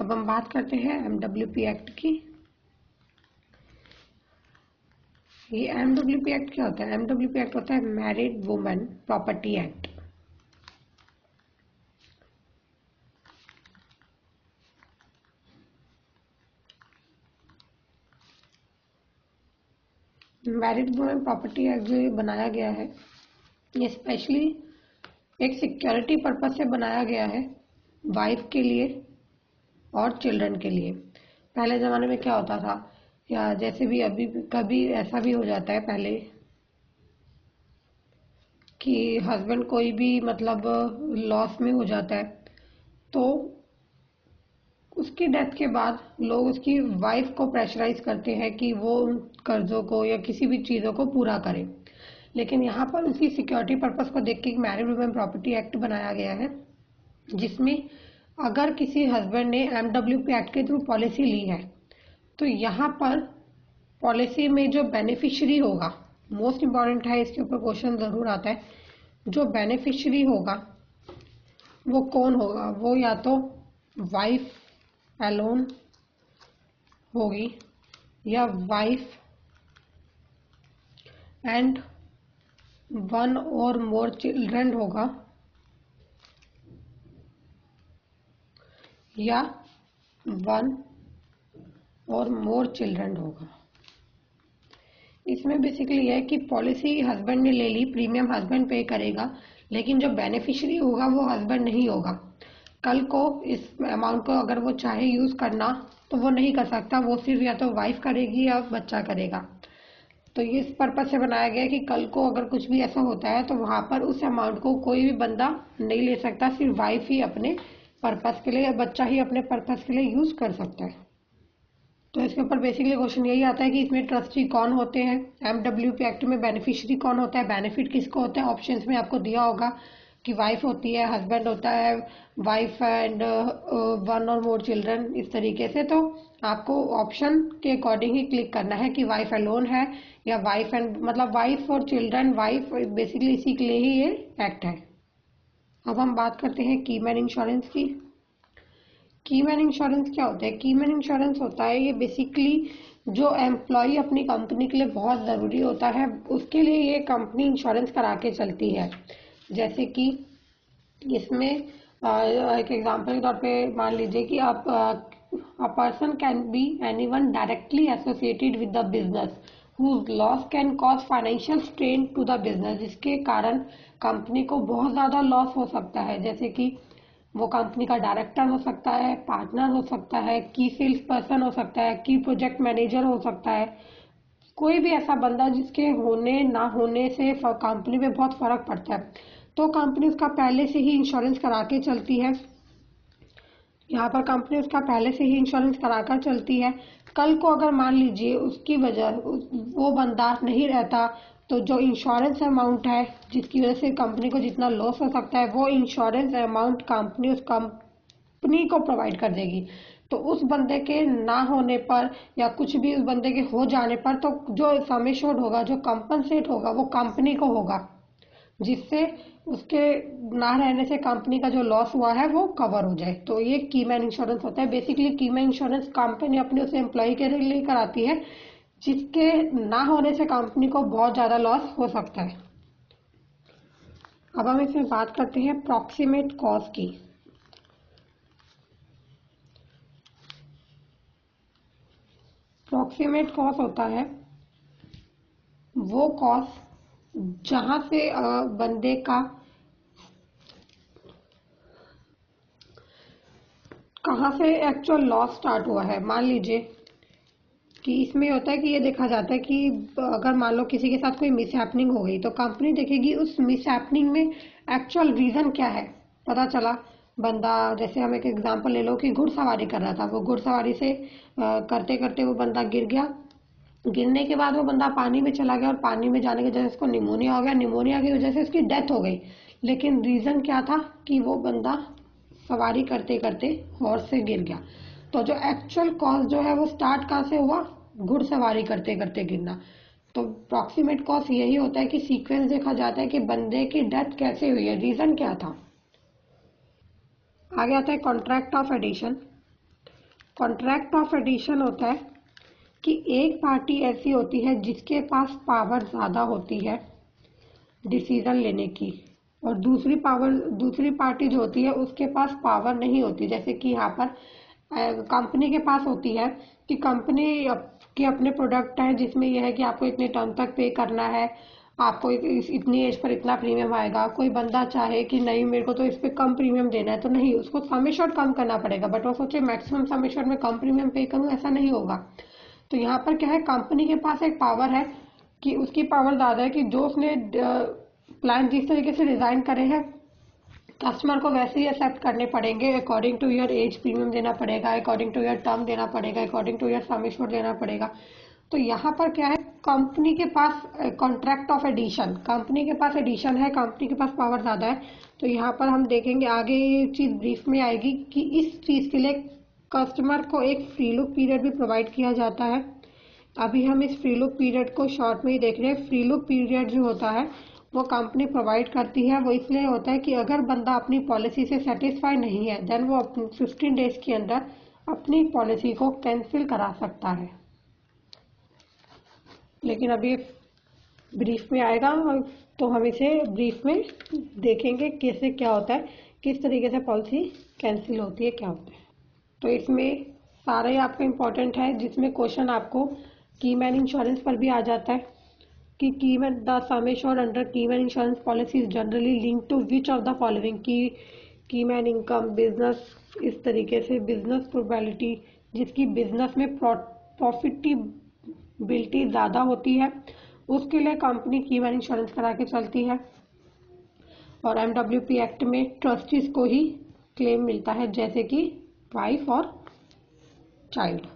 अब हम बात करते हैं एमडब्ल्यूपी एक्ट की। ये एमडब्ल्यूपी एक्ट क्या होता है? एमडब्ल्यूपी एक्ट होता है married women property act. Married women property act जो ये बनाया गया है, ये स्पेशली एक सिक्योरिटी पर्पज से बनाया गया है, वाइफ के लिए और चिल्ड्रन के लिए। पहले ज़माने में क्या होता था, या जैसे भी अभी कभी ऐसा भी हो जाता है पहले कि हस्बैंड कोई भी मतलब लॉस में हो जाता है, तो उसकी डेथ के बाद लोग उसकी वाइफ को प्रेशराइज करते हैं कि वो उन कर्जों को या किसी भी चीज़ों को पूरा करे। लेकिन यहाँ पर उसकी सिक्योरिटी पर्पस को देख के मैरिड वुमेन प्रॉपर्टी एक्ट बनाया गया है, जिसमें अगर किसी हस्बैंड ने एमडब्ल्यूपी एक्ट के थ्रू पॉलिसी ली है, तो यहाँ पर पॉलिसी में जो बेनिफिशियरी होगा, मोस्ट इम्पॉर्टेंट है, इसके ऊपर क्वेश्चन जरूर आता है, जो बेनिफिशियरी होगा वो कौन होगा? वो या तो वाइफ अलोन होगी या वाइफ एंड वन और मोर चिल्ड्रन होगा, या वन और मोर चिल्ड्रन होगा। इसमें बेसिकली यह है कि पॉलिसी हस्बैंड ने ले ली, प्रीमियम हस्बैंड पे करेगा, लेकिन जो बेनिफिशियरी होगा वो हस्बैंड नहीं होगा। कल को इस अमाउंट को अगर वो चाहे यूज करना तो वो नहीं कर सकता, वो सिर्फ या तो वाइफ करेगी या बच्चा करेगा। तो ये इस पर्पज से बनाया गया है कि कल को अगर कुछ भी ऐसा होता है तो वहां पर उस अमाउंट को कोई भी बंदा नहीं ले सकता, सिर्फ वाइफ ही अपने पर्पज के लिए या बच्चा ही अपने पर्पज के लिए यूज कर सकता है। तो इसके ऊपर बेसिकली क्वेश्चन यही आता है कि इसमें ट्रस्टी कौन होते हैं, एमडब्ल्यूपी एक्ट में बेनिफिशियरी कौन होता है, बेनिफिट किसको होता है। ऑप्शंस में आपको दिया होगा कि वाइफ होती है, हस्बैंड होता है, वाइफ एंड वन और मोर चिल्ड्रन, इस तरीके से। तो आपको ऑप्शन के अकॉर्डिंग ही क्लिक करना है कि वाइफ अलोन है या वाइफ एंड मतलब वाइफ और चिल्ड्रन, वाइफ बेसिकली इसी के लिए ही ये एक्ट है। अब हम बात करते हैं कीमैन इंश्योरेंस की। कीमैन इंश्योरेंस क्या होता है? कीमैन इंश्योरेंस होता है, ये बेसिकली जो एम्प्लॉय अपनी कंपनी के लिए बहुत ज़रूरी होता है, उसके लिए ये कंपनी इंश्योरेंस करा के चलती है। जैसे कि इसमें एक एग्जांपल के तौर पे मान लीजिए कि आप a person can be anyone directly associated with the business whose loss can cause financial strain to the business, जिसके कारण कंपनी को बहुत ज़्यादा लॉस हो सकता है। जैसे कि वो कंपनी का डायरेक्टर हो सकता है, पार्टनर हो सकता है, की सेल्स पर्सन हो सकता है, की प्रोजेक्ट मैनेजर हो सकता है, कोई भी ऐसा बंदा जिसके होने ना होने से कंपनी में बहुत फर्क पड़ता है, तो कंपनी उसका पहले से ही इंश्योरेंस करा के चलती है। यहाँ पर कंपनी उसका पहले से ही इंश्योरेंस कराकर चलती है। कल को अगर मान लीजिए उसकी वजह वो बंदा नहीं रहता, तो जो इंश्योरेंस अमाउंट है जिसकी वजह से कंपनी को जितना लॉस हो सकता है, वो इंश्योरेंस अमाउंट कंपनी उस कंपनी को प्रोवाइड कर देगी। तो उस बंदे के ना होने पर या कुछ भी उस बंदे के हो जाने पर, तो जो सम एश्योर्ड होगा, जो कंपनसेट होगा, वो कंपनी को होगा, जिससे उसके ना रहने से कंपनी का जो लॉस हुआ है वो कवर हो जाए। तो ये कीमैन इंश्योरेंस होता है। बेसिकली कीमैन इंश्योरेंस कंपनी अपने उस एम्प्लॉय के लिए कराती है जिसके ना होने से कंपनी को बहुत ज्यादा लॉस हो सकता है। अब हम इसमें बात करते हैं प्रॉक्सिमेट कॉज की। प्रॉक्सिमेट कॉज होता है वो कॉज जहां से बंदे का कहाँ से एक्चुअल लॉस स्टार्ट हुआ है। मान लीजिए कि इसमें होता है कि ये देखा जाता है कि अगर मान लो किसी के साथ कोई मिसहैपनिंग हो गई, तो कंपनी देखेगी उस मिसहैपनिंग में एक्चुअल रीजन क्या है। पता चला बंदा, जैसे हम एक एग्जांपल ले लो कि घुड़सवारी कर रहा था, वो घुड़सवारी से करते करते वो बंदा गिर गया। गिरने के बाद वो बंदा पानी में चला गया और पानी में जाने की वजह से उसको निमोनिया हो गया, निमोनिया की वजह से उसकी डेथ हो गई। लेकिन रीजन क्या था कि वो बंदा सवारी करते करते हॉर्स से गिर गया। तो जो एक्चुअल कॉज जो है वो स्टार्ट कहाँ से हुआ? घुड़सवारी करते करते गिरना। तो प्रॉक्सिमेट कॉज यही होता है कि सीक्वेंस देखा जाता है कि बंदे की डेथ कैसे हुई है, रीजन क्या था। आगे आता है contract of adhesion. Contract of adhesion होता है कि एक पार्टी ऐसी होती है जिसके पास पावर ज़्यादा होती है डिसीजन लेने की, और दूसरी पार्टी जो होती है उसके पास पावर नहीं होती। जैसे कि यहाँ पर कंपनी के पास होती है कि कंपनी के अपने प्रोडक्ट है जिसमें यह है कि आपको इतने टर्म तक पे करना है, आपको इतनी एज पर इतना प्रीमियम आएगा। कोई बंदा चाहे कि नहीं मेरे को तो इस पर कम प्रीमियम देना है, तो नहीं, उसको सम एश्योर्ड कम करना पड़ेगा, बट वो सोचे मैक्सिमम सम एश्योर्ड में कम प्रीमियम पे करूँ, ऐसा नहीं होगा। तो यहाँ पर क्या है, कंपनी के पास एक पावर है कि उसकी पावर ज़्यादा है कि जो उसने प्लान जिस तरीके से डिज़ाइन करे हैं कस्टमर को वैसे ही एक्सेप्ट करने पड़ेंगे। According to your age premium देना पड़ेगा, अकॉर्डिंग टू योर टर्म देना पड़ेगा, according to your sum assured देना पड़ेगा। तो यहाँ पर क्या है, कंपनी के पास कॉन्ट्रैक्ट ऑफ एडिशन, कंपनी के पास एडिशन है, कंपनी के पास पावर ज़्यादा है। तो यहाँ पर हम देखेंगे आगे ये चीज़ ब्रीफ में आएगी कि इस चीज़ के लिए कस्टमर को एक फ्री लुक पीरियड भी प्रोवाइड किया जाता है। अभी हम इस फ्री लुक पीरियड को शॉर्ट में ही देख रहे हैं। फ्री लुक पीरियड जो होता है वो कंपनी प्रोवाइड करती है। वो इसलिए होता है कि अगर बंदा अपनी पॉलिसी से सेटिस्फाई नहीं है देन वो 15 डेज के अंदर अपनी पॉलिसी को कैंसिल करा सकता है। लेकिन अभी ब्रीफ में आएगा तो हम इसे ब्रीफ में देखेंगे कैसे क्या होता है, किस तरीके से पॉलिसी कैंसिल होती है, क्या होता है। तो इसमें सारा ही आपका इम्पोर्टेंट है, जिसमें क्वेश्चन आपको की मैन इंश्योरेंस पर भी आ जाता है कि key man the sum assured under key man insurance policy is generally link to which of the following, key man income, business, इस तरीके से बिजनेस प्रोबेबिलिटी, जिसकी बिजनेस में प्रॉफिटेबिलिटी ज़्यादा होती है उसके लिए कंपनी की मैन इंश्योरेंस करा के चलती है। और MWP एक्ट में ट्रस्टीज को ही क्लेम मिलता है, जैसे कि वाइफ और चाइल्ड।